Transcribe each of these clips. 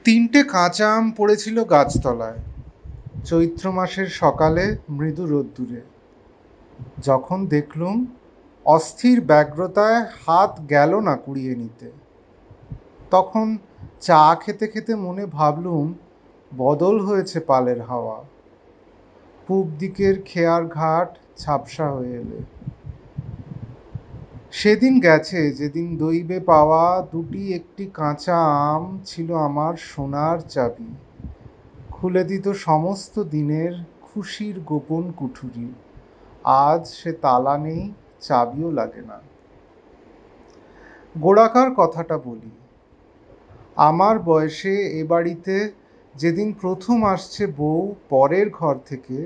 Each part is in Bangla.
তিনটে কাঁচা আম পড়েছিল গাছতলায়, চৈত্র মাসের সকালে মৃদু রোদ্দুরে। যখন দেখলুম, অস্থির ব্যগ্রতায় হাত গেল না কুড়িয়ে নিতে। তখন চা খেতে খেতে মনে ভাবলুম, বদল হয়েছে পালের হাওয়া। পূব দিকের খেয়ার ঘাট ঝাপসা হয়ে এলে। সেদিন গেছে যেদিন দৈবে পাওয়া দুটি একটি কাঁচা আম ছিল আমার সোনার চাবি, খুলে দিত সমস্ত দিনের খুশির গোপন কুঠুরি। আজ সে তালা নেই, চাবিও লাগে না। গোড়াকার কথাটা বলি। আমার বয়সে এ বাড়িতে যেদিন প্রথম আসছে বউ পরের ঘর থেকে,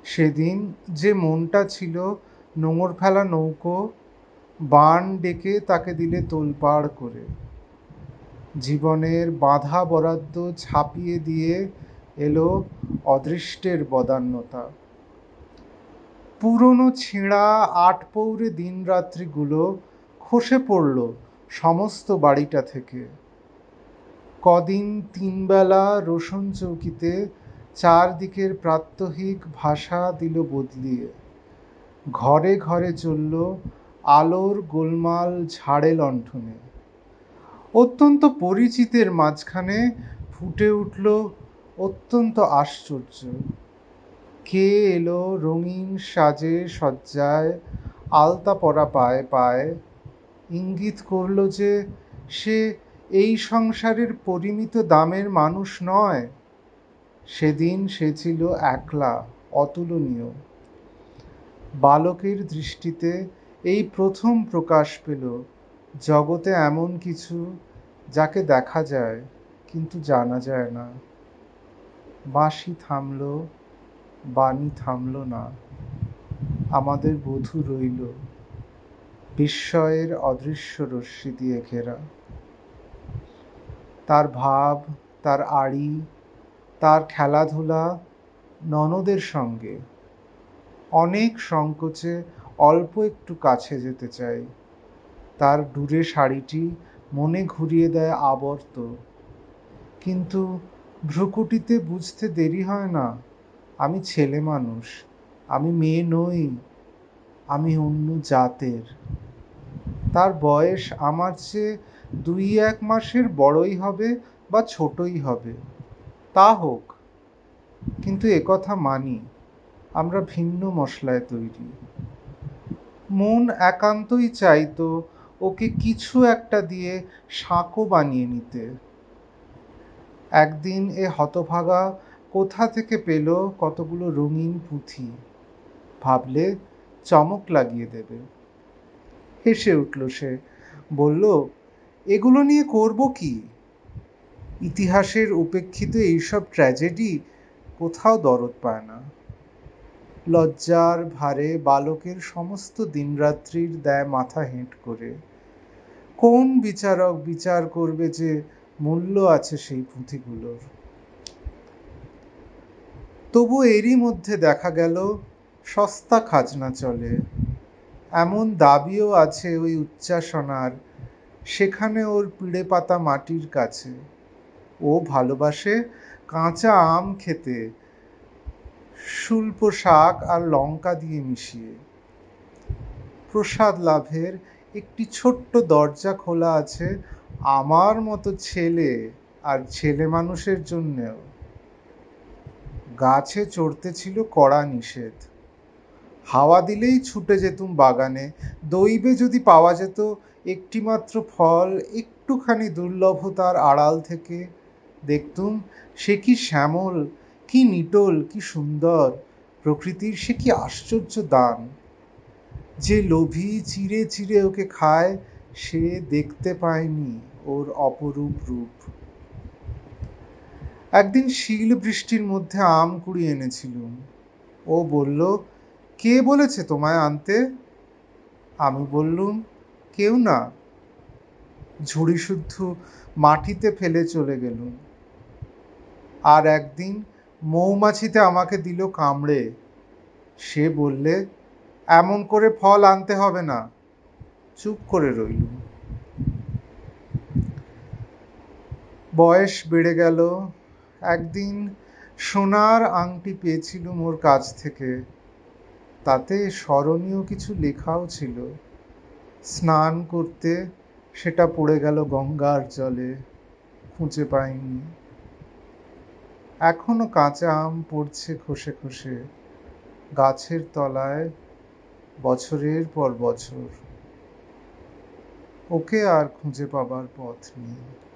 সেদিন যে মনটা ছিল নোঙর ফেলা নৌকো, বান ডেকে তাকে দিলে তোলপাড় করে। জীবনের বাঁধা বরাদ্দ ছাপিয়ে দিয়ে এলো অদৃষ্টের বদান্যতা। পুরনো ছেঁড়া আটপৌরে দিনরাত্রিগুলো খসে পড়ল সমস্ত বাড়িটা থেকে। কদিন তিনবেলা রোশন চৌকিতে চারদিকের প্রাত্যহিক ভাষা দিল বদলিয়ে। ঘরে ঘরে চলল আলোর গোলমাল ঝাড়ে লণ্ঠনে। অত্যন্ত পরিচিতের মাঝখানে ফুটে উঠল অত্যন্ত আশ্চর্য। কে এলো রঙিন সাজে সজ্জায়, আলতা পরা পায়ে পায়ে, ইঙ্গিত করল যে সে এই সংসারের পরিমিত দামের মানুষ নয়। সেদিন সে ছিল একলা, অতুলনীয়। বালকের দৃষ্টিতে এই প্রথম প্রকাশ পেল জগতে এমন কিছু যাকে দেখা যায় কিন্তু জানা যায় না। বাঁশি থামল, বাণী থামল না। আমাদের বধূ রইল বিস্ময়ের অদৃশ্য রশ্মি দিয়ে ঘেরা। তার ভাব, তার আড়ি, তার খেলাধুলা ননদের সঙ্গে। অনেক সংকোচে অল্প একটু কাছে যেতে চাই। তার ডুরে শাড়িটি মনে ঘুরিয়ে দেয় আবর্ত। কিন্তু ভ্রুকুটিতে বুঝতে দেরি হয় না, আমি ছেলে মানুষ, আমি মেয়ে নই, আমি অন্য জাতের। তার বয়স আমার চেয়ে 2-1 মাসের বড়ই হবে বা ছোটই হবে, তা হোক। কিন্তু একথা মানি, আমরা ভিন্ন মশলায় তৈরি। মন একান্তই চাইতো ওকে কিছু একটা দিয়ে সাঁকো বানিয়ে নিতে। একদিন এ হতভাগা কোথা থেকে পেল কতগুলো রঙিন পুঁথি, ভাবলে চমক লাগিয়ে দেবে। হেসে উঠল সে, বলল, এগুলো নিয়ে করব কি? ইতিহাসের উপেক্ষিত এইসব ট্র্যাজেডি কোথাও দরদ পায় না। লজ্জার ভারে বালকের সমস্ত দিনরাত্রির দেয় মাথা হেঁট করে। কোন বিচারক বিচার করবে যে মূল্য আছে সেই পুঁথিগুলোর? তবু এরই মধ্যে দেখা গেল সস্তা খাজনা চলে। এমন দাবিও আছে ওই উচ্চাসনার, সেখানে ওর পিঁড়ে পাতা মাটির কাছে। ও ভালোবাসে কাঁচা আম খেতে, শুল্প শাক আর লঙ্কা দিয়ে মিশিয়ে। প্রসাদ লাভের একটি ছোট্ট দরজা খোলা আছে আমার মতো ছেলে আর ছেলে মানুষের জন্যেও। গাছে চড়তে ছিল কড়া নিষেধ। হাওয়া দিলেই ছুটে যেতুম বাগানে। দৈবে যদি পাওয়া যেত একটিমাত্র ফল একটুখানি দুর্লভতার আড়াল থেকে, দেখতুম সে কি শ্যামল, কি নিটোল, কি সুন্দর। প্রকৃতির সে কি আশ্চর্য দান! যে লোভী চিরে চিরে ওকে খায়, সে দেখতে পায়নি ওর অপরূপ রূপ। একদিন শিল বৃষ্টির মধ্যে আম কুড়িয়ে এনেছিলুম। ও বলল, কে বলেছে তোমায় আনতে? আমি বললুম, কেউ না। ঝুড়ি শুদ্ধ মাটিতে ফেলে চলে গেলুম। আর একদিন মৌমাছিতে আমাকে দিল কামড়ে। সে বললে, এমন করে ফল আনতে হবে না। চুপ করে রইলুম। বয়স বেড়ে গেল। একদিন সোনার আংটি পেয়েছিলুম ওর কাছ থেকে। তাতে স্মরণীয় কিছু লেখাও ছিল। স্নান করতে সেটা পড়ে গেল গঙ্গার জলে, খুঁজে পাইনি। এখনো কাঁচা আম পড়ছে খসে খসে গাছের তলায়, বছরের পর বছর। ওকে আর খুঁজে পাবার পথ নেই।